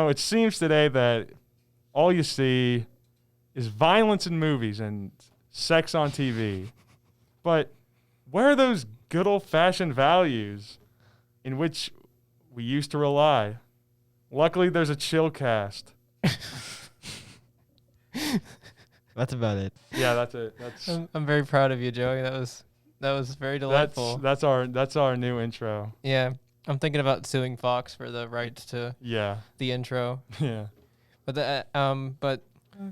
it seems today that all you see is violence in movies and sex on TV. But where are those good old-fashioned values in which we used to rely? Luckily, there's a Chillcast. That's about it. Yeah, that's it. I'm very proud of you, Joey. That was very delightful. That's our new intro. Yeah, I'm thinking about suing Fox for the rights to the intro. Yeah. But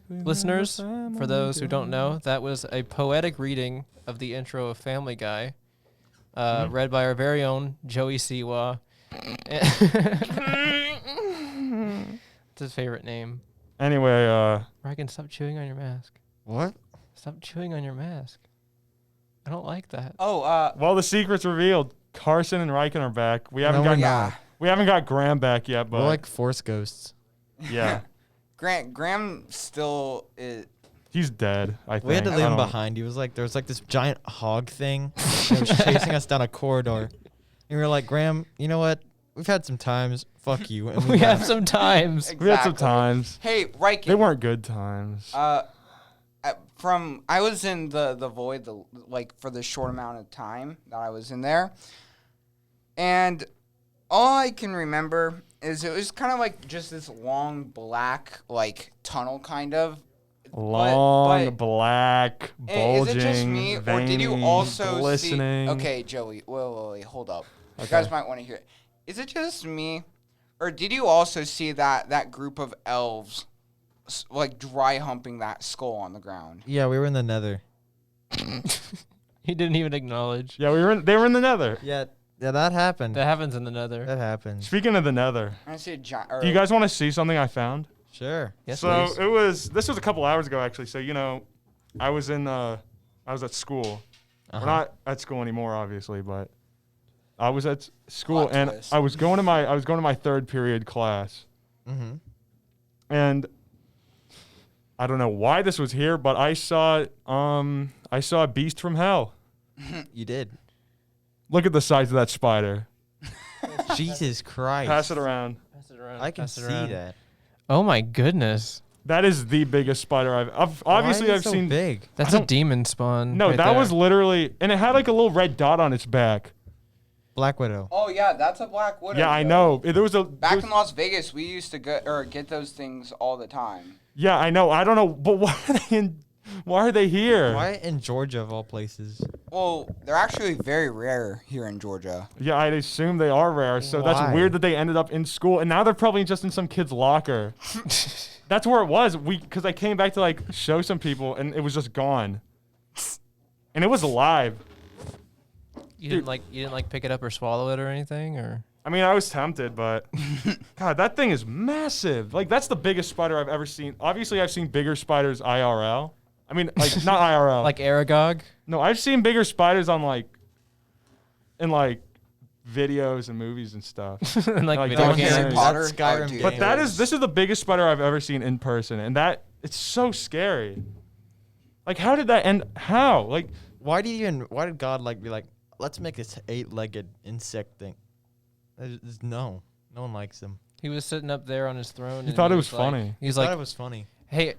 listeners, for those who don't know, that was a poetic reading of the intro of Family Guy, read by our very own Joey Siwa. It's his favorite name. Anyway, Reagan, stop chewing on your mask. What? Stop chewing on your mask. I don't like that. well, the secret's revealed. Carson and Riken are back. We haven't got Graham back yet, but we're like Force ghosts. Yeah. Graham still is. He's dead, I think. We had to leave him behind. He was like, there was like this giant hog thing that was chasing us down a corridor. And we were like, Graham, you know what? We've had some times. Fuck you. And we have some times. Exactly. We had some times. Hey, Riken. They weren't good times. I was in the void for the short amount of time that I was in there, and all I can remember is it was kind of like just this long black tunnel kind of. Long, black, bulging, is it just me, veins, or did you also glistening. see? Okay, Joey, wait, hold up. Okay. You guys might want to hear it. Is it just me, or did you also see that group of elves, dry humping that skull on the ground? Yeah, we were in the Nether. He didn't even acknowledge. Yeah, they were in the Nether. Yeah, that happened. That happens in the Nether. That happened. Speaking of the Nether, I see a giant. do you guys want to see something I found? Sure. Yes, So please. this was a couple hours ago actually. So I was at school. Uh-huh. We're not at school anymore, obviously, but I was at school Plot and twist. I was going to my third period class. Mm-hmm. And I don't know why this was here, but I saw a beast from hell. You did. Look at the size of that spider. Jesus Christ. Pass it around. Pass it around. I can Pass it see around. that. Oh my goodness. That is the biggest spider I've obviously Why is I've it so seen. big. That's a demon spawn. No, right that there. was literally, and it had like a little red dot on its back. Black Widow. Oh yeah, that's a black widow. Yeah, I know. There was Back in Las Vegas, we used to get those things all the time. Yeah, I know. I don't know, but why are they here? Why in Georgia of all places? Well, they're actually very rare here in Georgia. Yeah, I'd assume they are rare. So Why? that's weird that they ended up in school, and now they're probably just in some kid's locker. That's where it was. Because I came back to show some people, and it was just gone. And it was alive. You didn't pick it up or swallow it or anything, or? I mean, I was tempted, but God, that thing is massive. That's the biggest spider I've ever seen. Obviously, I've seen bigger spiders IRL. I mean, not IRL. Like Aragog? No, I've seen bigger spiders on in videos and movies and stuff. And Like video Harry games. Harry Potter. That's Skyrim dude. But this is the biggest spider I've ever seen in person, and it's so scary. How did that end? How? Why did God be like, let's make this 8-legged insect thing? No one likes them. He was sitting up there on his throne. He and thought it was was funny. He's I thought like, it was funny. hey,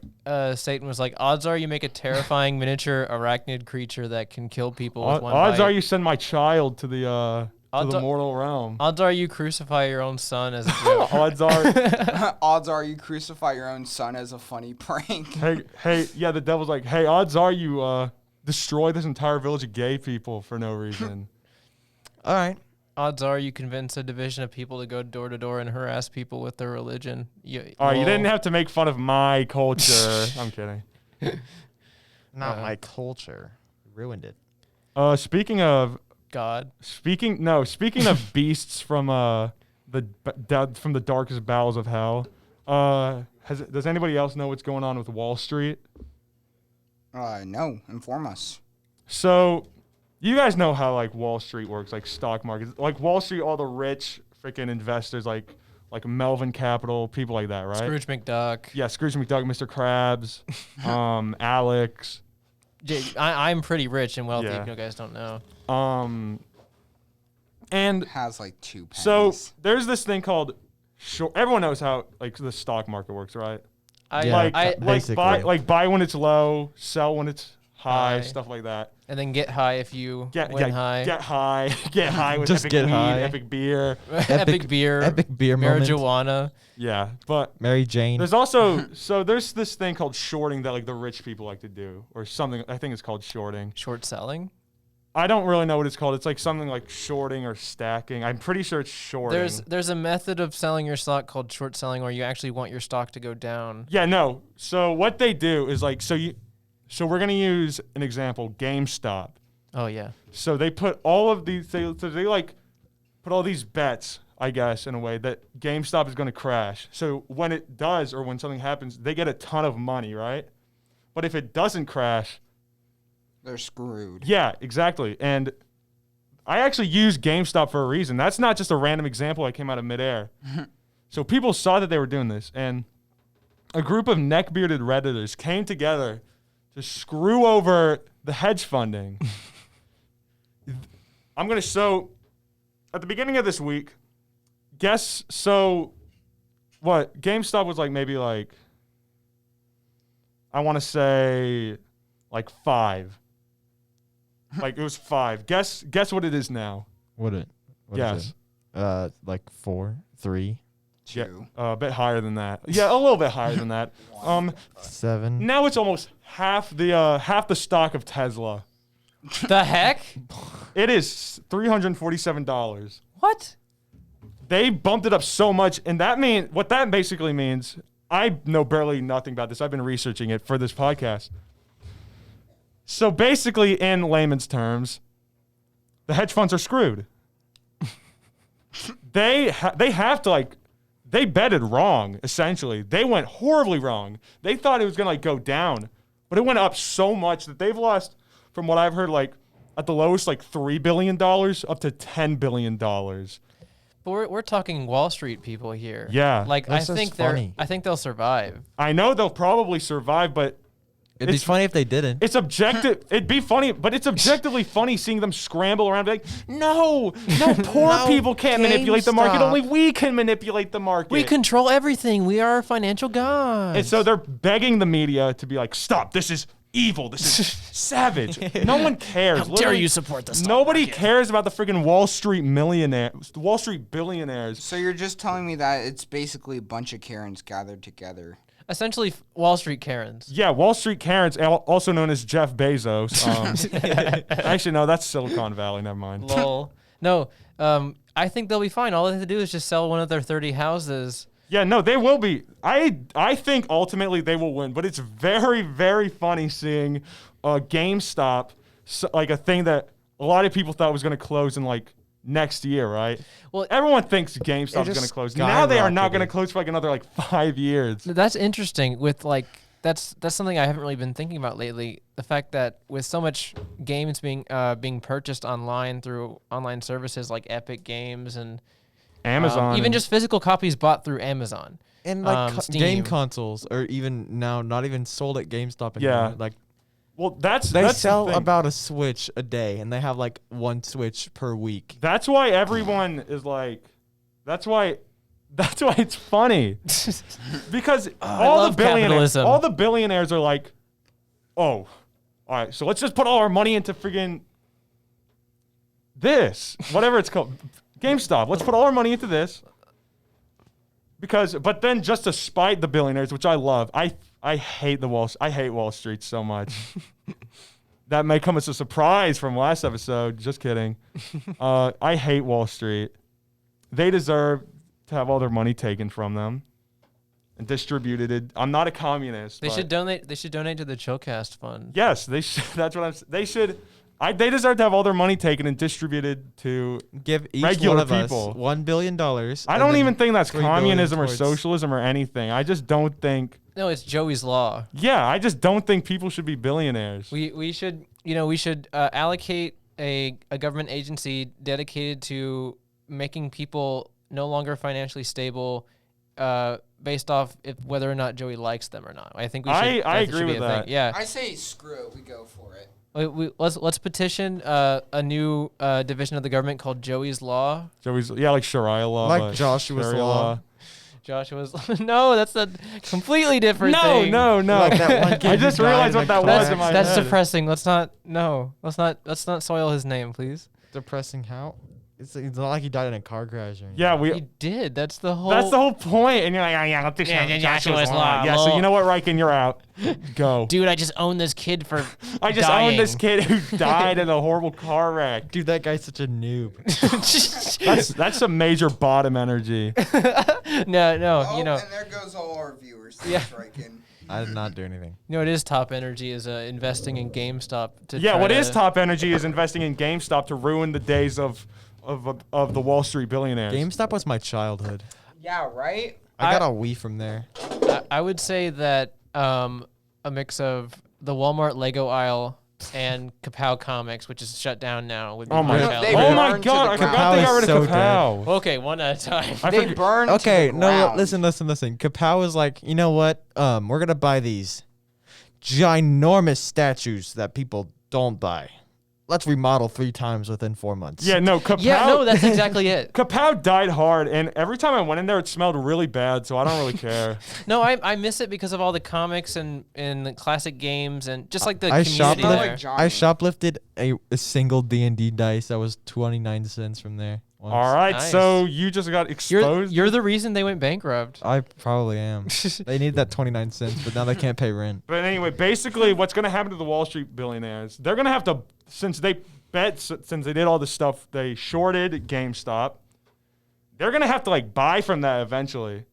Satan was like, odds are you make a terrifying miniature arachnid creature that can kill people with one Odds bite. are you send my child to the mortal realm. Odds are you crucify your own son as a joke. Odds are. Odds are you crucify your own son as a funny prank. hey, yeah, the devil's like, hey, odds are you destroy this entire village of gay people for no reason. All right. Odds are you convince a division of people to go door to door and harass people with their religion. All right, you didn't have to make fun of my culture. I'm kidding. Not my culture. Ruined it. Speaking of God. Speaking of beasts from the darkest bowels of hell, does anybody else know what's going on with Wall Street? No, inform us. So, you guys know how Wall Street works, stock markets, Wall Street, all the rich freaking investors, like Melvin Capital, people like that, right? Scrooge McDuck. Yeah, Scrooge McDuck, Mr. Krabs, Alex. I'm pretty rich and wealthy. Yeah. If you guys don't know. And Has 2 pennies. so there's this thing called everyone knows how like the stock market works, right? Yeah. Basically. Buy when it's low, sell when it's high, High. stuff like that. And then get high if you win high. Get high, get high with Just epic get weed, high. epic beer. Epic beer. Epic beer moment. Marijuana. Yeah, but Mary Jane. there's also there's this thing called shorting that like the rich people like to do, or something. I think it's called shorting. Short selling. I don't really know what it's called. It's like something like shorting or stacking. I'm pretty sure it's shorting. There's a method of selling your stock called short selling where you actually want your stock to go down. Yeah, no. So what they do is like so we're gonna use an example, GameStop. Oh yeah. So they put all of these they like put all these bets, I guess, in a way that GameStop is gonna crash. So when it does or when something happens, they get a ton of money, right? But if it doesn't crash, They're screwed. yeah, exactly. And I actually use GameStop for a reason. That's not just a random example that came out of midair. So people saw that they were doing this, and a group of neck-bearded Redditors came together to screw over the hedge funding. So at the beginning of this week, what? GameStop was like maybe like, I want to say like 5. Like it was 5. Guess what it is now. What is Yes. it? Like 4, 3, Yeah, 2. a bit higher than that. Yeah, a little bit higher than that. 7. Now it's almost half the stock of Tesla. The heck? It is $347. What? They bumped it up so much, and what that basically means. I know barely nothing about this. I've been researching it for this podcast. So basically, in layman's terms, the hedge funds are screwed. They have to they betted wrong. Essentially, they went horribly wrong. They thought it was gonna go down, but it went up so much that they've lost, from what I've heard, at the lowest $3 billion up to $10 billion. But we're talking Wall Street people here. Yeah. I That's just think funny. I think they'll survive. I know they'll probably survive, but It'd be funny if they didn't. it's objective. It'd be funny, but it's objectively funny seeing them scramble around, and be like, no, poor No, people can't manipulate the market. GameStop. Only we can manipulate the market. We control everything. We are financial gods. And so they're begging the media to be like, stop. This is evil. This is savage. No one cares. How dare Literally, you support the stock Nobody market? cares about the freaking Wall Street billionaires. So you're just telling me that it's basically a bunch of Karens gathered together. Essentially, Wall Street Karens. Yeah, Wall Street Karens, also known as Jeff Bezos. Actually, no, that's Silicon Valley. Never mind. Lol. No, I think they'll be fine. All they have to do is just sell one of their 30 houses. Yeah, no, they will be. I think ultimately they will win, but it's very, very funny seeing GameStop, a thing that a lot of people thought was going to close in next year, right? Well, Everyone thinks GameStop is going to close. Now they are not going to close for another 5 years. That's interesting. With that's something I haven't really been thinking about lately. The fact that with so much games being purchased online through online services like Epic Games and Amazon. even just physical copies bought through Amazon. And Steam. game consoles are even now not even sold at GameStop anymore. Yeah. Well, that's They the sell thing. about a Switch a day, and they have one Switch per week. That's why everyone is that's why it's funny. Because all love capitalism. the billionaires are like, oh, all right, so let's just put all our money into friggin' this, whatever it's called, GameStop. Let's put all our money into this. But then just to spite the billionaires, which I love, I hate Wall Street so much. That may come as a surprise from last episode. Just kidding. I hate Wall Street. They deserve to have all their money taken from them and distributed. I'm not a communist. They but should donate. They should donate to the Chillcast fund. Yes, they should. That's what I'm. They should. They deserve to have all their money taken and distributed to Give each regular one of people. us $1 billion. I don't even think that's $3 billion communism or towards- socialism or anything. I just don't think. No, it's Joey's law. Yeah, I just don't think people should be billionaires. We should allocate a government agency dedicated to making people no longer financially stable, based off whether or not Joey likes them or not. I think we should. I that agree should be with a that. thing. Yeah. I say screw it. We go for it. Let's petition a new division of the government called Joey's Law. Joey's like Sharia law, Like but Joshua's Sharia law. Joshua's no, that's a completely different No, thing. no. Like that one kid I who just died realized in what a that car was in my That's head. depressing. Let's not soil his name, please. Depressing how? It's not like he died in a car crash or anything. Yeah, He did. That's the whole. That's the whole point. And you're like, oh, yeah, let this Yeah, Joshua's Joshua's law. Yeah, so law. you know what, Riken, you're out. Go. Dude, I just own this kid for. I just dying. owned this kid who died in a horrible car wreck. Dude, that guy's such a noob. That's some major bottom energy. no, Oh, you know, and there goes all our viewers. Yeah. Striking. I did not do anything. you know, it is top energy is investing in GameStop. Yeah, what is top energy is investing in GameStop to ruin the days of the Wall Street billionaires. GameStop was my childhood. Yeah, right. I got a Wii from there. I would say that a mix of the Walmart Lego aisle and Kapow Comics, which is shut down now. Would be Oh my my god! childhood. They Oh my burned to god! the I ground. forgot they got rid Kapow of is so Kapow. Okay, one at a time. I They forget- burned. Okay, to the no, ground. listen. Kapow is like, you know what? We're gonna buy these ginormous statues that people don't buy. Let's remodel 3 times within 4 months. Yeah, no, Kapow. Yeah, no, that's exactly it. Kapow died hard, and every time I went in there, it smelled really bad. So I don't really care. No, I miss it because of all the comics and the classic games and just like the I community Smell there. like Johnny. I shoplifted a single D&D dice that was 29 cents from there. Once. All right, Nice. so you just got exposed. You're the reason they went bankrupt. I probably am. They need that 29 cents, but now they can't pay rent. But anyway, basically, what's going to happen to the Wall Street billionaires? They're going to have to, since they did all this stuff, they shorted GameStop. They're going to have to like buy from that eventually,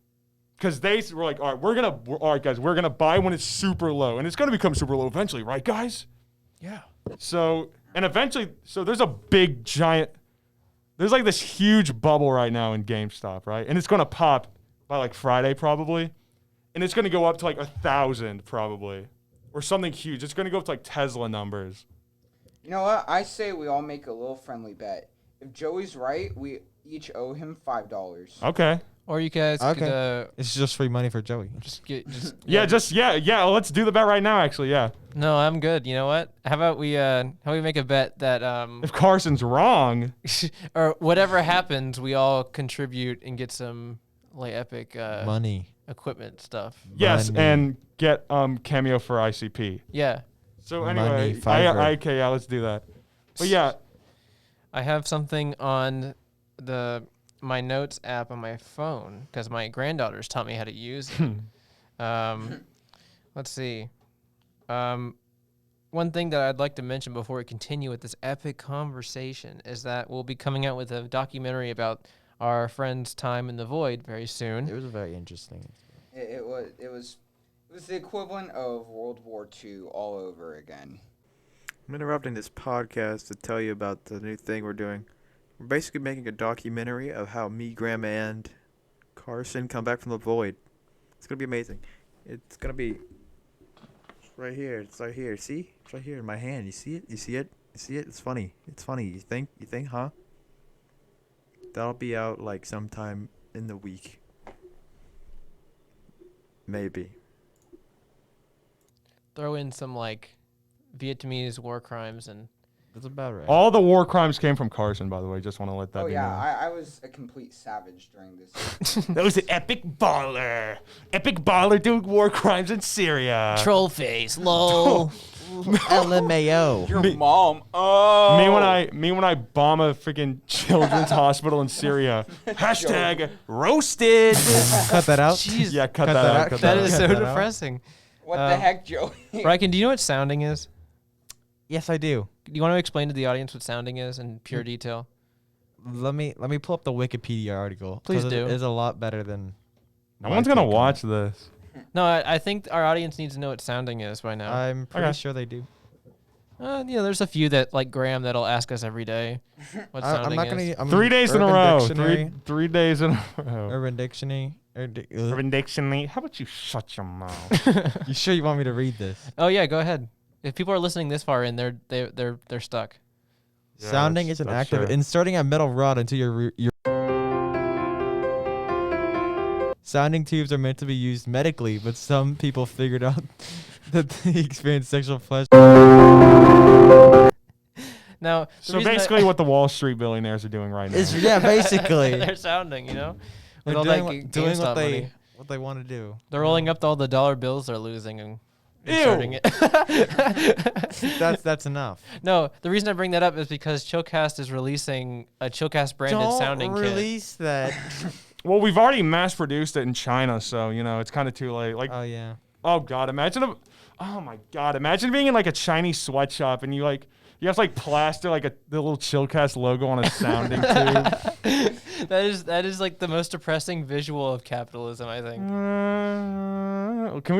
because they were like, all right, guys, we're gonna buy when it's super low, and it's going to become super low eventually, right, guys? Yeah. So eventually, there's a big giant. There's like this huge bubble right now in GameStop, right? And it's going to pop by like Friday probably. And it's going to go up to like 1,000 probably. Or something huge. It's going to go up to like Tesla numbers. You know what? I say we all make a little friendly bet. If Joey's right, we each owe him $5. Okay. Or you guys Okay. could It's just free money for Joey. just get just Yeah, let's do the bet right now actually, yeah. No, I'm good. You know what? How about we make a bet that If Carson's wrong, or whatever happens, we all contribute and get some like epic Money. equipment stuff. yes, Money. and get Cameo for ICP. Yeah. So Money, anyway, Fiverr. okay, yeah, let's do that. But yeah, I have something on my notes app on my phone because my granddaughters taught me how to use it. Let's see. One thing that I'd like to mention before we continue with this epic conversation is that we'll be coming out with a documentary about our friend's time in the void very soon. It was very interesting. It was the equivalent of World War II all over again. I'm interrupting this podcast to tell you about the new thing we're doing. We're basically making a documentary of how me, Grandma, and Carson come back from the void. It's going to be amazing. It's going to be right here. It's right here. See? It's right here in my hand. You see it? You see it? You see it? It's funny. It's funny. You think, huh? That'll be out like sometime in the week. Maybe. Throw in some like Vietnamese war crimes and That's about right. all the war crimes came from Carson, by the way. Just want to let that Oh be yeah, known. I was a complete savage during this. That was an epic baller. Epic baller doing war crimes in Syria. troll face. Lol. LMAO. Your mom. Oh. Me when I bomb a freaking children's hospital in Syria. Hashtag roasted. Cut that out. Jeez. Yeah, cut Cut that that out. out. Cut That that is out. so Cut that out. depressing. What the heck, Joey? Riken, do you know what sounding is? Yes, I do. Do you want to explain to the audience what sounding is in pure detail? Let me pull up the Wikipedia article. Please 'cause do. It is a lot better than. No one's gonna watch this. No, I think our audience needs to know what sounding is by now. I'm pretty Okay. sure they do. There's a few that like Graham that'll ask us every day what I'm sounding not is. gonna. I'm 3 days in a Urban row. Dictionary, Three days in a row. Urban Dictionary. Urban Dictionary. How about you shut your mouth? You sure you want me to read this? Oh yeah, go ahead. If people are listening this far in, they're stuck. Yeah, Sounding that's- is an that's act of true. inserting a metal rod into your. Sounding tubes are meant to be used medically, but some people figured out that they experience sexual pleasure. Now, the So reason basically, what the Wall Street billionaires are doing right now. Yeah, basically. they're sounding, With They're all doing, that doing GameStop what money. they want to do. They're rolling up all the dollar bills they're losing and inserting it. That's enough. No, the reason I bring that up is because Chillcast is releasing a Chillcast branded Don't sounding kit. release that. Well, we've already mass produced it in China, so it's kind of too late. Like, Oh yeah. oh god, oh my god, imagine being in like a Chinese sweatshop and you have to like plaster like the little Chillcast logo on a sounding tube. That is like the most depressing visual of capitalism, I think. Can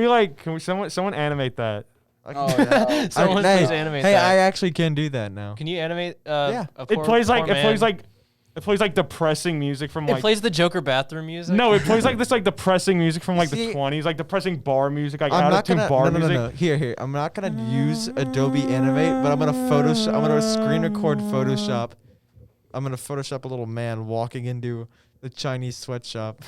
we someone animate that? Oh, no. Someone hey, please animate hey, that. I actually can do that now. Can you animate? Yeah. It plays like depressing music from It like plays the Joker bathroom music. no, it plays like this like depressing music from like See, the 20s, like depressing bar music, like I'm out of not tune gonna bar no. music. Here. I'm not gonna use Adobe Animate, but I'm gonna screen record Photoshop. I'm gonna Photoshop a little man walking into the Chinese sweatshop.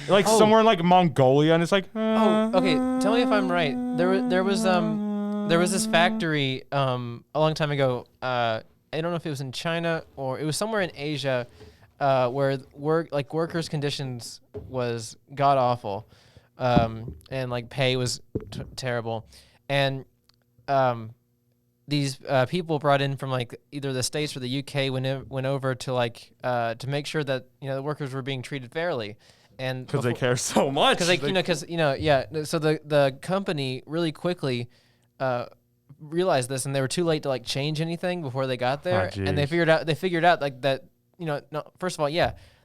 Like Oh. somewhere in like Mongolia, and it's like Oh, okay. Tell me if I'm right. There was this factory a long time ago. I don't know if it was in China or it was somewhere in Asia, where workers' conditions was god awful, and like pay was terrible, and these people brought in from like either the States or the UK went over to like to make sure that the workers were being treated fairly, and because they care so much. because so the company really quickly realized this, and they were too late to like change anything before they got there, and they jeez. figured out like that no, first of all,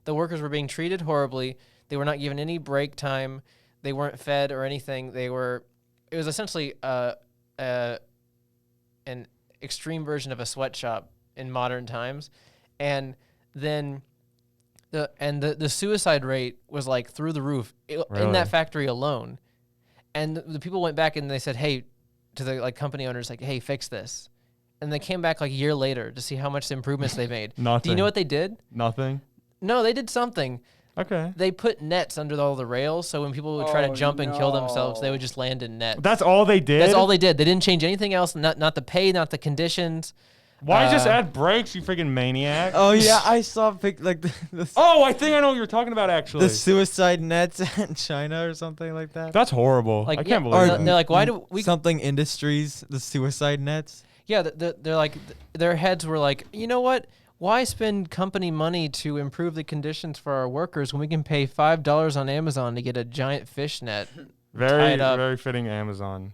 the workers were being treated horribly. They were not given any break time. They weren't fed or anything. It was essentially an extreme version of a sweatshop in modern times, and then the suicide rate was like through the roof in Really? that factory alone. And the people went back and they said, hey, to the like company owners, like, hey, fix this. And they came back like a year later to see how much improvements they made. Nothing. Do you know what they did? Nothing. No, they did something. Okay. They put nets under all the rails, so when people would try to Oh, jump and kill themselves, they no. would just land in nets. That's all they did. That's all they did. They didn't change anything else. Not the pay, not the conditions. Why just add brakes, you freaking maniac? Oh yeah, I saw the Oh, I think I know what you're talking about actually. the suicide nets in China or something like that. That's horrible. Like, I can't yeah, believe or that. they're like, why do we? Something Industries, the suicide nets. Yeah, they're like, their heads were like, you know what? Why spend company money to improve the conditions for our workers when we can pay $5 on Amazon to get a giant fish net? Very, tied up? very fitting Amazon.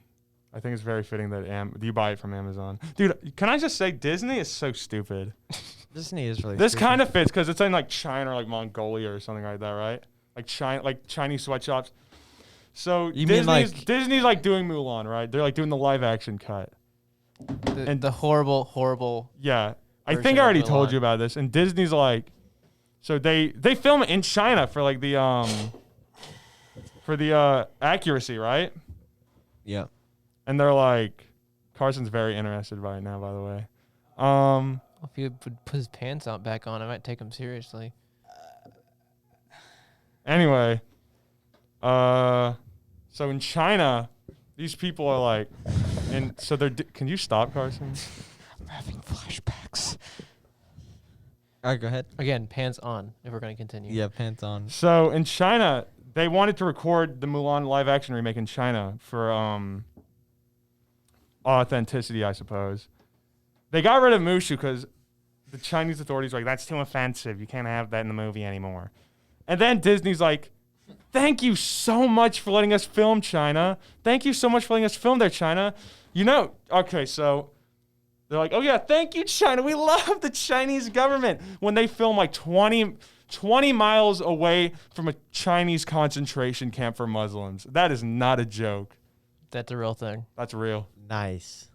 I think it's very fitting that you buy it from Amazon. Dude, can I just say Disney is so stupid. Disney is really. This kind of fits because it's in like China or like Mongolia or something like that, right? Like Chinese sweatshops. So You mean Disney's like doing Mulan, right? They're like doing the live action cut. The horrible. Yeah. I Version think I of already told Mulan. you about this. And Disney's like, so they film it in China for like the accuracy, right? Yeah. And they're like, Carson's very interested by it now, by the way. If he would put his pants back on, I might take him seriously. Anyway, so in China, these people are like, and so can you stop, Carson? I'm having flashbacks. All right, go ahead. Again, pants on. If we're gonna continue. Yeah, pants on. So in China, they wanted to record the Mulan live action remake in China for authenticity, I suppose. They got rid of Mushu because the Chinese authorities were like, that's too offensive. You can't have that in the movie anymore. And then Disney's like, thank you so much for letting us film China. Thank you so much for letting us film there, China. Okay, so they're like, oh yeah, thank you, China. We love the Chinese government. When they film like 20 miles away from a Chinese concentration camp for Muslims. That is not a joke. That's a real thing. That's real. Nice.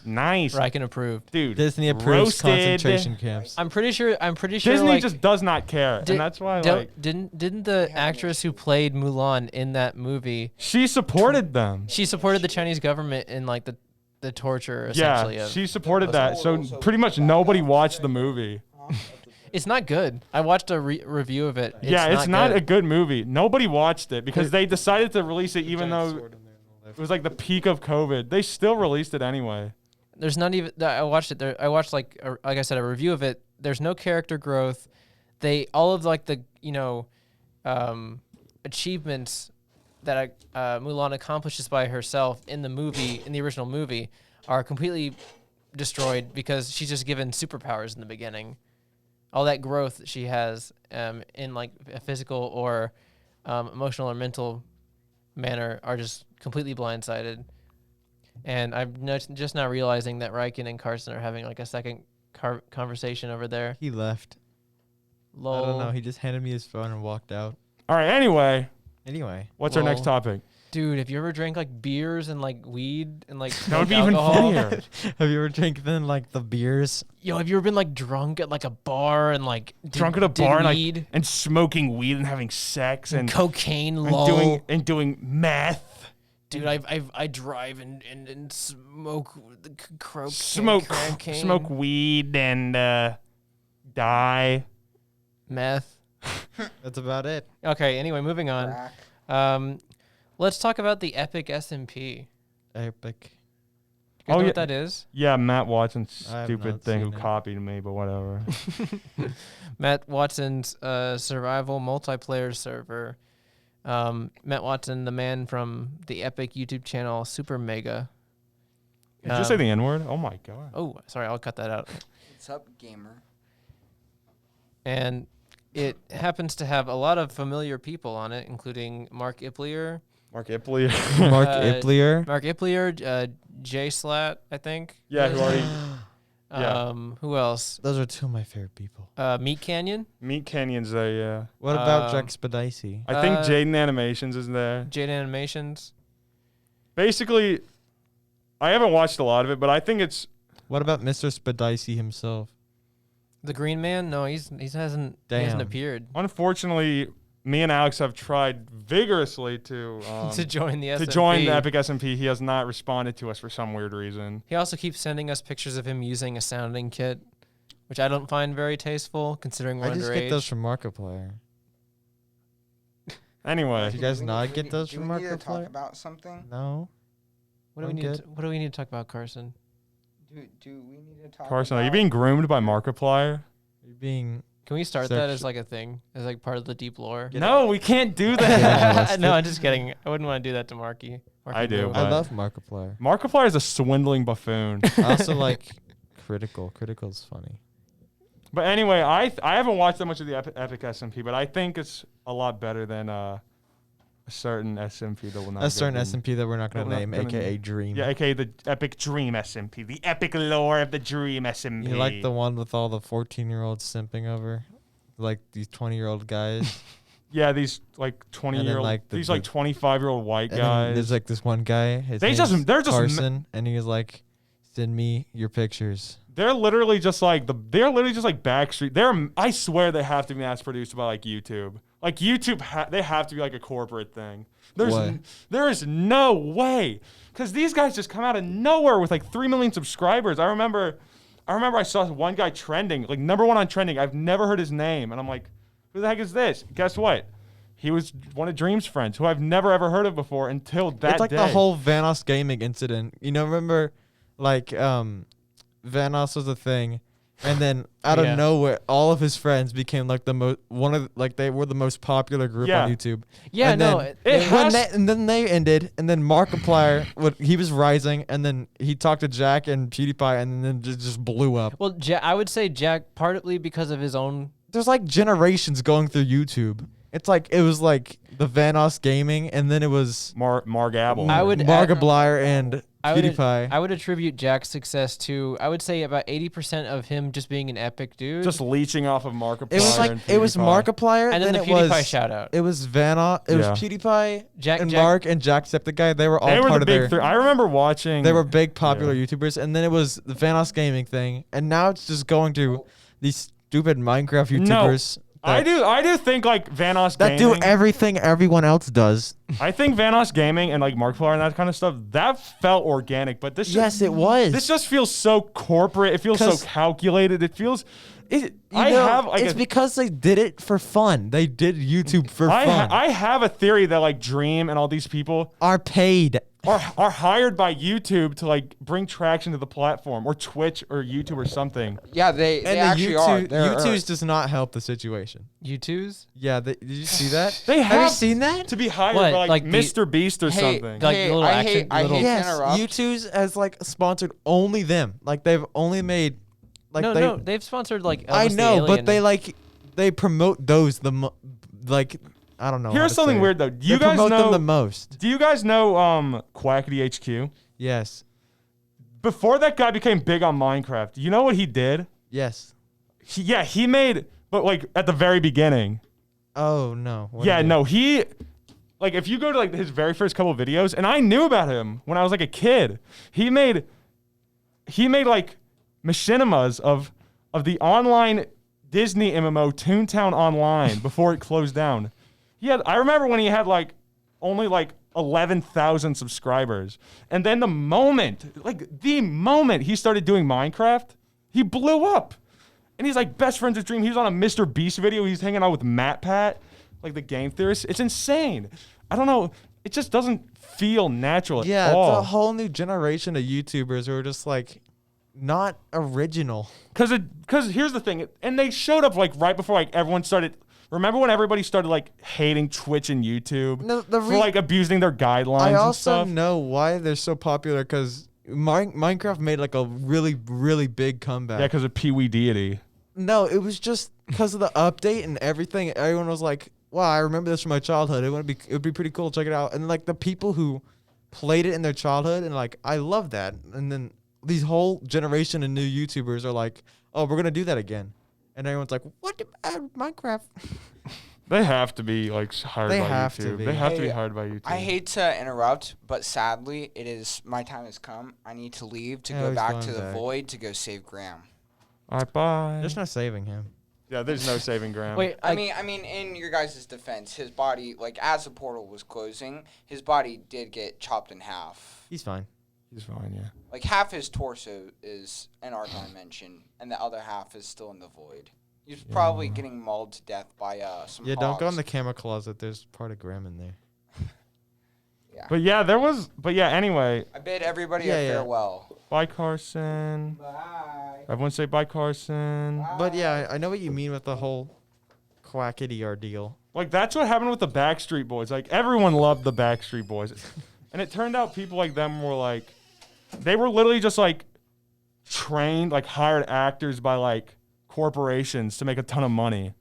Nice. Where I can approve. Dude, Disney approves roasted. concentration camps. I'm pretty sure. Disney like, just does not care. Did- And that's why didn't the actress who played Mulan in that movie? she supported them. She supported the Chinese government in like the torture essentially. Yeah, of, she supported that. So pretty much nobody watched the movie. it's not good. I watched a review of it. It's not good. a good movie. Nobody watched it because they decided to release it even though it was like the peak of COVID. They still released it anyway. There's not even. I watched it. I watched like I said, a review of it. There's no character growth. All of like the achievements that Mulan accomplishes by herself in the original movie, are completely destroyed because she's just given superpowers in the beginning. All that growth that she has in like a physical or emotional or mental manner are just completely blindsided. And I'm just now realizing that Riken and Carson are having like a second conversation over there. He left. Lol. I don't know. He just handed me his phone and walked out. All right. Anyway, Anyway, our next topic? Dude, have you ever drank like beers and like weed and like That would smoked be even alcohol? funnier. have you ever drank then like the beers? Yo, have you ever been like drunk at like a bar and like Drunk at a did bar and weed like and smoking weed and having sex and and cocaine? Lol. doing meth. Dude, I drive and smoke Smoke weed and die. meth. That's about it. Okay, anyway, moving on. Crack. Let's talk about the Epic SMP. Epic. You guys know yeah. what that is? Yeah, Matt Watson's I have stupid not thing who seen it. copied me, but whatever. Matt Watson's survival multiplayer server. Matt Watson, the man from the Epic YouTube channel Super Mega. Did you say the N-word? Oh my god. Oh, sorry, I'll cut that out. What's up, gamer? And it happens to have a lot of familiar people on it, including Mark Iplier. Mark Ipley. Mark Uh, Iplier. Mark Iplier, Jay Slat, I think. Yeah, who already yeah. Who else? Those are two of my favorite people. Meat Canyon, Meat Canyon's there, yeah. What about Jack Um, Spadici? I think Uh, Jaden Animations is there. Jade Animations. Basically, I haven't watched a lot of it, but I think it's What about Mr. Spadici himself? The Green Man? No, he hasn't Damn. appeared unfortunately me and Alex have tried vigorously to to join the SMP. to join the Epic SMP. He has not responded to us for some weird reason. He also keeps sending us pictures of him using a sounding kit, which I don't find very tasteful considering we're I just underage. get those from Markiplier. Anyway, You guys Do we not need- get those do from we need to talk Markiplier? about something? No. what do we I'm need? good. What do we need to talk about, Carson? Do we need to talk Carson, about are you being groomed by Markiplier? You're being Can we start that as Sex- like a thing, as like part of the deep lore? No, we can't do Yeah, that. No, I'm just kidding. I wouldn't want to do that to Marky. I do, Boo. but- I love Markiplier. Markiplier is a swindling buffoon. I also like Critical. Critical's funny. But anyway, I haven't watched that much of the Epic SMP, but I think it's a lot better than a certain SMP that will not. A certain get SMP that we're not going We're to not name, gonna aka name. Dream. Yeah, aka the Epic Dream SMP, the epic lore of the Dream SMP. You like the one with all the 14-year-olds simping over? Like these 20-year-old guys? Yeah, these like And then, 20-year-old, like, these the- like 25-year-old white And then guys. there's like this one guy. His They name's just- they're just Carson, and he was like, "Send me your pictures." They're literally just like Backstreet. I swear they have to be mass produced by like YouTube. Like YouTube, they have to be like a corporate thing. Why? There is no way, because these guys just come out of nowhere with like 3 million subscribers. I remember I saw one guy trending, like #1 on trending. I've never heard his name, and I'm like, who the heck is this? Guess what? He was one of Dream's friends, who I've never ever heard of before until that It's like day. the whole Vanos gaming incident. You know, remember, like, Vanos was a thing, and then out Yeah. of nowhere, all of his friends became like they were the most popular group Yeah. on YouTube. Yeah, And no. then, and then they ended, and then Markiplier, he was rising, and then he talked to Jack and PewDiePie, and then just blew up. Well, I would say Jack partly because of his own. There's like generations going through YouTube. It was like the Vanos gaming, and then it was Margabble. I would- Markiplier and I PewDiePie. would attribute Jack's success to. I would say about 80% of him just being an epic dude. just leeching off of Markiplier. It was like and it was PewDiePie. Markiplier, and then the it PewDiePie was shout out. it was Vanos, it Yeah. was PewDiePie, Jack and Jack- Mark and Jacksepticeye. They were all They were part the of big their. three. I remember watching. They were big popular Yeah. YouTubers, and then it was the Vanos gaming thing, and now it's just going to these stupid Minecraft YouTubers. I do think like Vanos That Gaming. do everything everyone else does. I think Vanos Gaming and like Markiplier and that kind of stuff, that felt organic. But this Yes, it was. this just feels so corporate. It feels so 'Cause- calculated. It feels. You I know, have like it's because they did it for fun. They did YouTube for fun. I have a theory that like Dream and all these people Are paid. are hired by YouTube to like bring traction to the platform, or Twitch or YouTube or something. Yeah, they And actually are. YouTube's does not help the situation. U2s? Yeah, did you see that? They Have you have seen that? to be hired What, by like like the- Mr. Beast or Hey, something. Like hey, little I action- hate, I little- hate Yes, to interrupt. YouTube's has like sponsored only them. Like they've only made like No, they've sponsored like I Elvis the know, but Alien. they promote those like I don't know. how Here's to something say it. weird though. Do you They guys promote them know? the most. Do you guys know Quackity HQ? Yes. Before that guy became big on Minecraft, you know what he did? Yes. He made, but like at the very beginning. Oh no. What Yeah, did no, he, like if you go to like his very first couple of videos, and I knew about him when I was like a kid. He made like machinimas of the online Disney MMO Toontown Online before it closed down. I remember when he had like only like 11,000 subscribers. And then the moment he started doing Minecraft, he blew up. And he's like best friends with Dream. He was on a Mr. Beast video. He's hanging out with MatPat, like the game theorist. It's insane. I don't know. It just doesn't feel natural at Yeah, all. it's a whole new generation of YouTubers who are just like not original. Because here's the thing. And they showed up like right before like everyone started. Remember when everybody started like hating Twitch and YouTube No, for like abusing their guidelines I and also stuff? know why they're so popular because Minecraft made like a really, really big comeback. Yeah, because of Pee Wee Deity. No, it was just because of the update and everything. Everyone was like, "Wow, I remember this from my childhood. It would be pretty cool. Check it out." And like the people who played it in their childhood and like, I love that. And then these whole generation of new YouTubers are like, "Oh, we're gonna do that again." And everyone's like, "What about Minecraft?" They have to be like hired They by have YouTube. to be. They have to be Hey, hired by YouTube. I hate to interrupt, but sadly, my time has come. I need to leave to Yeah, go he's back going to the back. void to go save Graham. All right, bye. There's no saving him. Yeah, there's no saving Graham. Wait, I mean, in your guys' defense, his body, like as the portal was closing, his body did get chopped in half. He's fine. He's fine, yeah. Like half his torso is in our dimension, and the other half is still in the void. He's probably getting mauled to death by some. Yeah, don't go in hogs. the camera closet. There's part of Graham in there. But yeah, anyway, I bid everybody Yeah, a yeah. farewell. bye, Carson. Bye. Everyone say bye, Carson. But yeah, I know what you mean with the whole quackity ordeal. Like, that's what happened with the Backstreet Boys. Like, everyone loved the Backstreet Boys. And it turned out people like them were like, they were literally just like trained, like hired actors by like corporations to make a ton of money.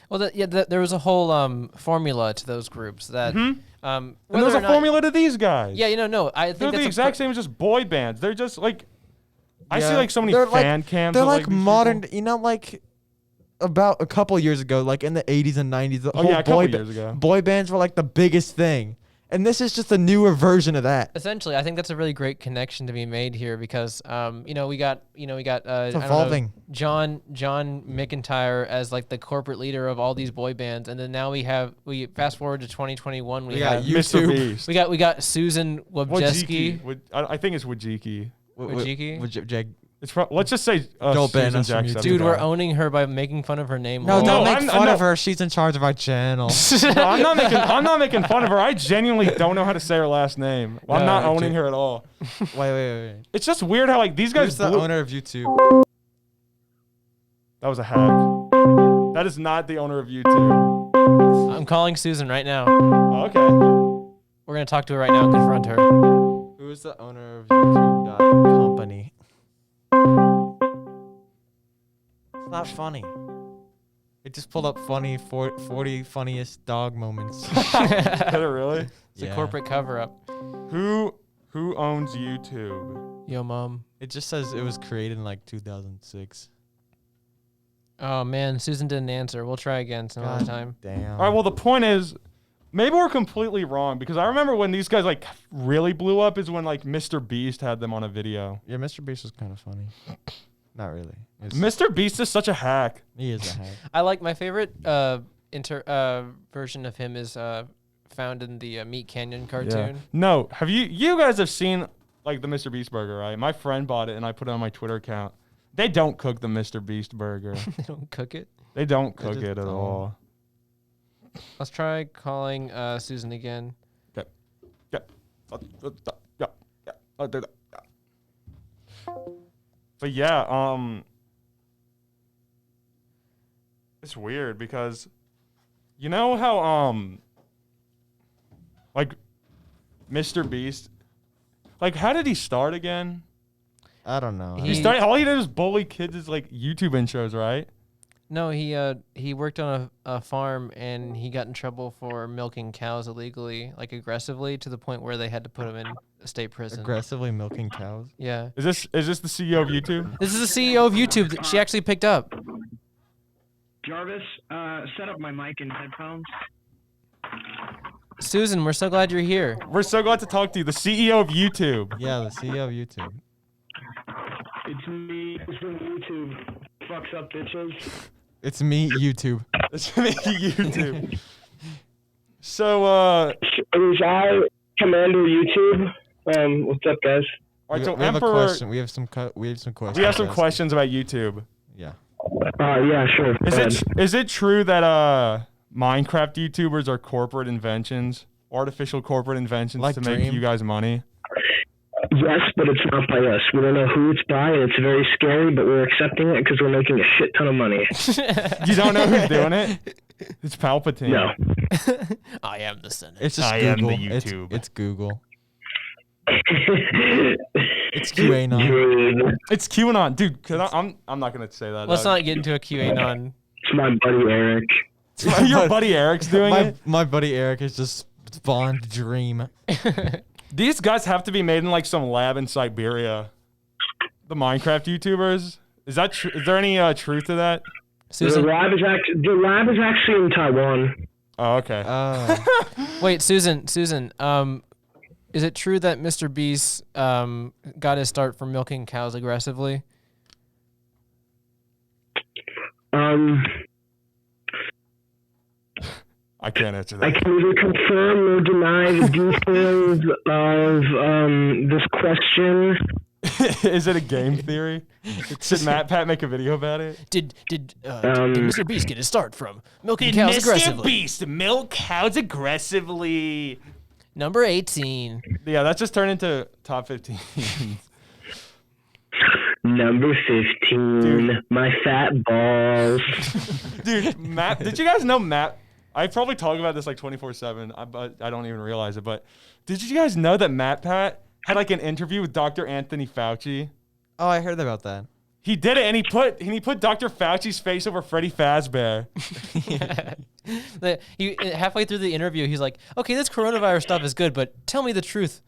Well, there was a whole formula to those groups that. And Whether there's or a not- formula to these guys. Yeah, no, I They're think the that's exact same as just boy bands. They're just like, I see Yeah. like so many They're like- fan cams. They're of, like these modern, people. you know, like about a couple years ago, like in the 80s and 90s, the Oh, whole yeah, a couple boy, years ago. boy bands were like the biggest thing. And this is just a newer version of that. Essentially, I think that's a really great connection to be made here because, we got It's I don't know, evolving. John McIntyre as like the corporate leader of all these boy bands, and then now we fast forward to 2021. We got have you- Mr. YouTube. Beast. we got Susan Wojcicki. I think it's Wojcicki. Wojcicki? It's let's just say Don't ban Susan us from Jackson. YouTube. Dude, we're owning her by making fun of her name. No, lol. don't No, make I'm- fun no. of her. She's in charge of our channel. No, I'm not making fun of her. I genuinely don't know how to say her last name. I'm No, not okay. owning her at all. wait. It's just weird how like these guys Who's the blew- owner of YouTube? That was a hack. That is not the owner of YouTube. I'm calling Susan right now. Oh, okay. We're gonna talk to her right now and confront her. Who is the owner of YouTube company? It's not funny. It just pulled up 40 funniest dog moments. Did it really? It's a corporate cover-up. Who owns YouTube? Yo, mom. It just says it was created in like 2006. Oh man, Susan didn't answer. We'll try again some other God time. Damn. All right. Well, the point is, maybe we're completely wrong because I remember when these guys like really blew up is when like Mr. Beast had them on a video. Yeah, Mr. Beast was kind of funny. Not really. Mr. Beast is such a hack. He is a hack. I like my favorite version of him is found in the Meat Canyon cartoon. No, have you guys have seen like the Mr. Beast burger, right? My friend bought it and I put it on my Twitter account. They don't cook the Mr. Beast burger. They don't cook it. They don't They cook just it at don't. all. Let's try calling Susan again. But yeah, it's weird because you know how like Mr. Beast, like how did he start again? I don't know. He started. All he did was bully kids' like YouTube intros, right? No, he worked on a farm and he got in trouble for milking cows illegally, like aggressively, to the point where they had to put him in a state prison. Aggressively milking cows. Yeah. Is this the CEO of YouTube? This is the CEO of YouTube that she actually picked up. Jarvis, set up my mic and headphones. Susan, we're so glad you're here. We're so glad to talk to you, the CEO of YouTube. Yeah, the CEO of YouTube. It's me from YouTube. Fucks up, bitches. It's me, YouTube. It's me, YouTube. So, Is I Commander YouTube? What's up, guys? all right, so we have a Emperor, question. We have some questions. we have some guys. questions about YouTube. Yeah. Yeah, sure. Is it true that Minecraft YouTubers are corporate inventions, artificial corporate inventions Like to make Dream? you guys money? Yes, but it's not by us. We don't know who it's by, and it's very scary, but we're accepting it because we're making a shit ton of money. You don't know who's doing it? It's Palpatine. No. I am the Senate. It's just I am Google. the YouTube. It's Google. It's QAnon. It's QAnon, dude. Cause I'm not gonna say that. Let's not get into a QAnon. It's my buddy Eric. Your buddy Eric's doing it. My buddy Eric is just spawned Dream. These guys have to be made in like some lab in Siberia. The Minecraft YouTubers. Is that true? Is there any truth to that? Susan, The lab is actually in Taiwan. Oh, okay. wait, Susan, is it true that Mr. Beast got his start from milking cows aggressively? I can't answer I that. can neither confirm nor deny the details of this question. Is it a game theory? Should Matt Pat make a video about it? Did Mr. Beast get his start from milking cows aggressively? Beast milk cows aggressively. Number 18. Yeah, that just turned into top 15. Number 15, Dude. my fat balls. Dude, Matt, did you guys know Matt? I probably talk about this like 24/7, but I don't even realize it. But did you guys know that Matt Pat had like an interview with Dr. Anthony Fauci? Oh, I heard about that. He did it, and he put Dr. Fauci's face over Freddy Fazbear. Halfway through the interview, he's like, "Okay, this coronavirus stuff is good, but tell me the truth.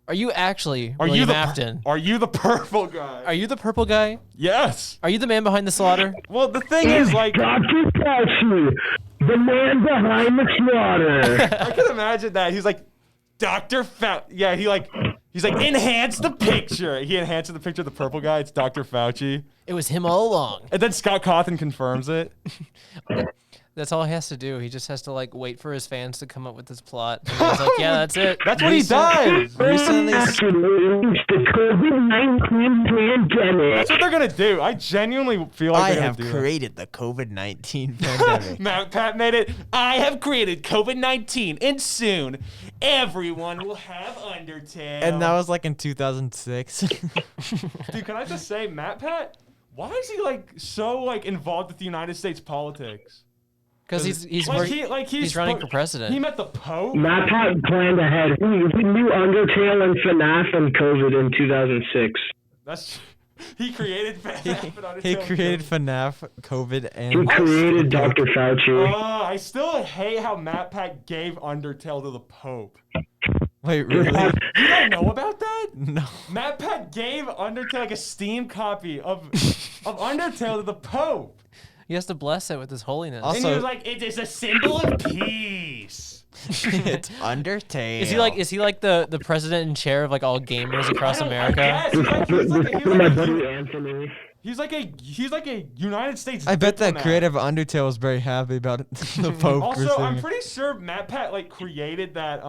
Are you actually William Afton? Are you the purple guy? Are you the purple guy? Yes. Are you the man behind the slaughter?" Well, the thing is, like, Dr. Fauci, the man behind the slaughter. I can imagine that. He's like, Dr. Fauci. Yeah, he's like, enhance the picture. He enhances the picture of the purple guy. It's Dr. Fauci. It was him all along. And then Scott Cawthon confirms it. That's all he has to do. He just has to like wait for his fans to come up with this plot. And he's like, "Yeah, that's it." That's what he does. Recently, The COVID-19 pandemic. That's what they're going to do. I genuinely feel like I they're have going to do created the COVID-19 pandemic. Matt Pat made it. I have created COVID-19, and soon everyone will have Undertale. And that was like in 2006. Dude, can I just say, Matt Pat, why is he like so like involved with the United States politics? Because he's running for president. He met the Pope. Matt Pat planned ahead. He knew Undertale and FNAF and COVID in 2006. He created FNAF and Undertale. He created FNAF, COVID, He and created Dr. Fauci. I still hate how Matt Pat gave Undertale to the Pope. wait, really? You don't know about that? No. Matt Pat gave Undertale like a Steam copy of Undertale to the Pope. He has to bless it with his holiness. And he Also- was like, it is a symbol of peace. It's Undertale. Is he like the president and chair of like all gamers across America? Yes, My buddy Anthony. he's like a United States I bet that diplomat. creator of Undertale was very happy about the Pope. Also, receiving I'm it. pretty sure Matt Pat like created that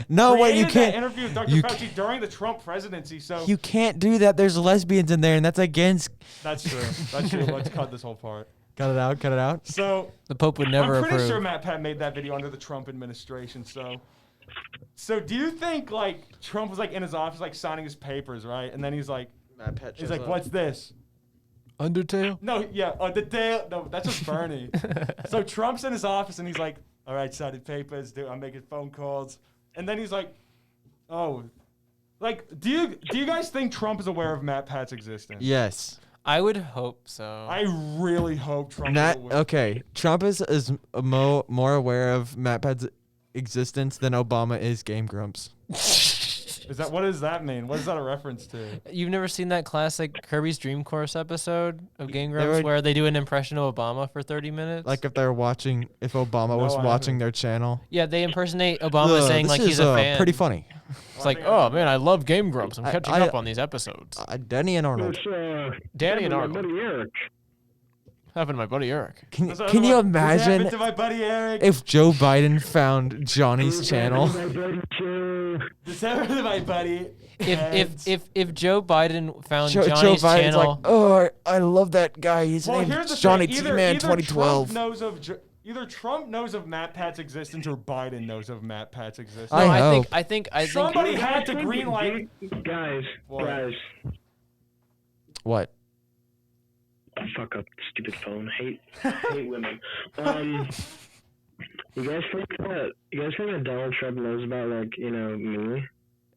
No, wait, you created that can't. interview with Dr. you Fauci during the Trump presidency. So You can't do that. There's lesbians in there, and that's against. that's true. That's true. Let's cut this whole part. Cut it out. Cut it out. So The Pope would never I'm pretty approve. sure Matt Pat made that video under the Trump administration. So So do you think like Trump was like in his office like signing his papers, right? And then he's like, "What's this?" Undertale? No, yeah, the day. No, that's just Bernie. So Trump's in his office and he's like, "All right, signing papers. I'm making phone calls." And then he's like, "Oh, like, do you guys think Trump is aware of Matt Pat's existence?" Yes. I would hope so. I really hope Trump is aware. Okay. Trump is more aware of MatPat's existence than Obama is Game Grumps. What does that mean? What is that a reference to? You've never seen that classic Kirby's Dream Course episode of Game Grumps where they do an impression of Obama for 30 minutes? Like if Obama was watching their channel. Yeah, they impersonate Obama saying like he's a fan. Pretty funny. It's like, oh man, I love Game Grumps. I'm catching up on these episodes. Danny and Arnold. Danny and Arnold. Buddy Eric. Happened to my buddy Eric. Can you What imagine happened to my buddy Eric? if Joe Biden found Johnny's channel? This happened to my buddy. If Joe Biden found Joe Johnny's Biden's channel, like, oh, I love that guy. His Well, here's name's the Johnny thing. T-Man 2012. Either Trump knows of Matt Pat's existence or Biden knows of Matt Pat's existence. I hope. I think Somebody had to greenlight. Guys. What? Fuck up, stupid phone. Hate women. You guys think that Donald Trump knows about me?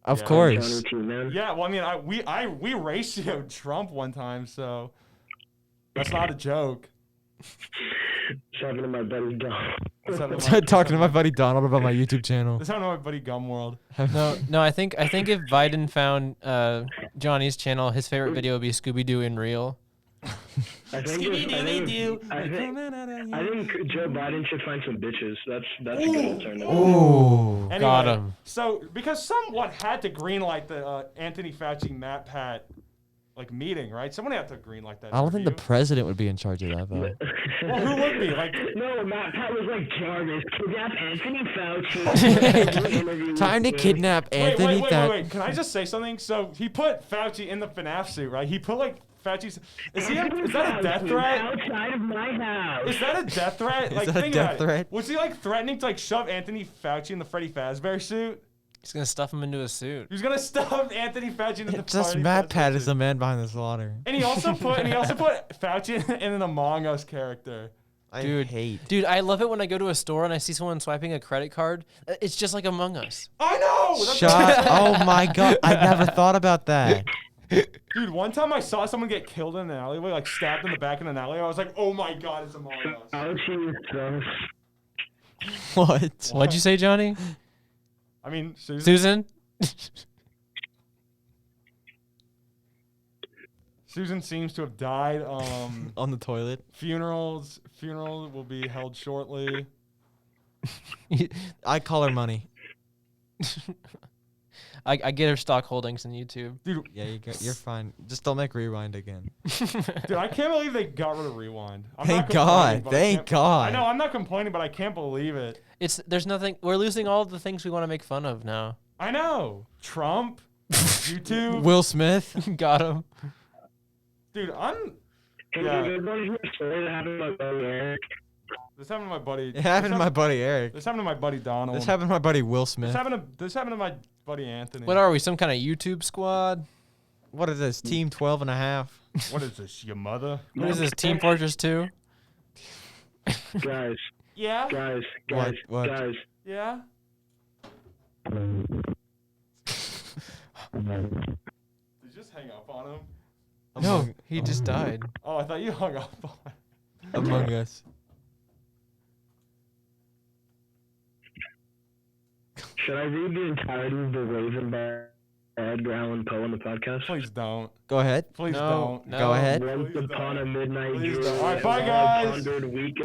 Of Yeah. course. Johnny T-Man? Yeah, well, I mean, we ratioed Trump one time, so that's not a joke. It's happened to my buddy Donald. This happened to my- Talking to my buddy Donald about my YouTube channel. This happened to my buddy Gumworld. no. I think if Biden found Johnny's channel, his favorite video would be Scooby Doo in Real. I think Joe Biden should find some bitches. That's a good alternative. Ooh. Anyway, Got him. So, because someone had to greenlight the Anthony Fauci Matt Pat meeting, right? Someone had to greenlight that. I don't think the interview. president would be in charge of that, though. Well, who would be? No, Matt Pat was like, Jarvis, kidnap Anthony Fauci. Time to kidnap Anthony Wait. Can I just say something? So he put Fauci in the FNAF suit, right? He put Fauci's. Is that a death threat? Outside of my house. Is that a death threat? Is that a think death about it. threat? Was he threatening to shove Anthony Fauci in the Freddy Fazbear suit? He's gonna stuff him into a suit. He was gonna stuff Anthony Fauci into the Just Freddy Matt Fazbear Pat suit. is the man behind the slaughter. And he also put Fauci in an Among Us character. Dude, I love it when I go to a store and I see someone swiping a credit card. It's just like Among Us. I know. Oh my god! I never thought about that. Dude, one time I saw someone get killed in an alleyway, stabbed in the back in an alleyway. I was like, oh my god, it's Among Us. Fauci is gross. What? What'd you say, Johnny? I mean, Susan? Susan seems to have died. On the toilet. Funeral will be held shortly. I call her money. I get her stock holdings in YouTube. Dude, Yeah, you're fine. Just don't make rewind again. dude, I can't believe they got rid of Rewind. I'm not Thank complaining, God. but I Thank can't- God. I know, I'm not complaining, but I can't believe it. There's nothing. We're losing all of the things we want to make fun of now. I know. Trump, YouTube. Will Smith. Got him. Dude, Hey, Yeah. dude, everybody's gonna say that happened to my buddy Eric. This happened to my buddy. It happened to my buddy Eric. This happened to my buddy Donald. This happened to my buddy Will This Smith. happened to my buddy Anthony. What are we? Some kind of YouTube squad? What is this? Team 12 and a half? What is this? Your mother? What is this? Team Fortress 2? Guys, Yeah. What? guys. Yeah. Did you just hang up on him? No, he just died. Oh, I thought you hung up on him. Among Us. Should I read the entirety of The Raven by Edgar Allan Poe on the podcast? Please don't. Go ahead. Please No, don't. no. Go ahead. Once Please upon don't. a midnight Please dream, don't. All right, bye, guys. 500 week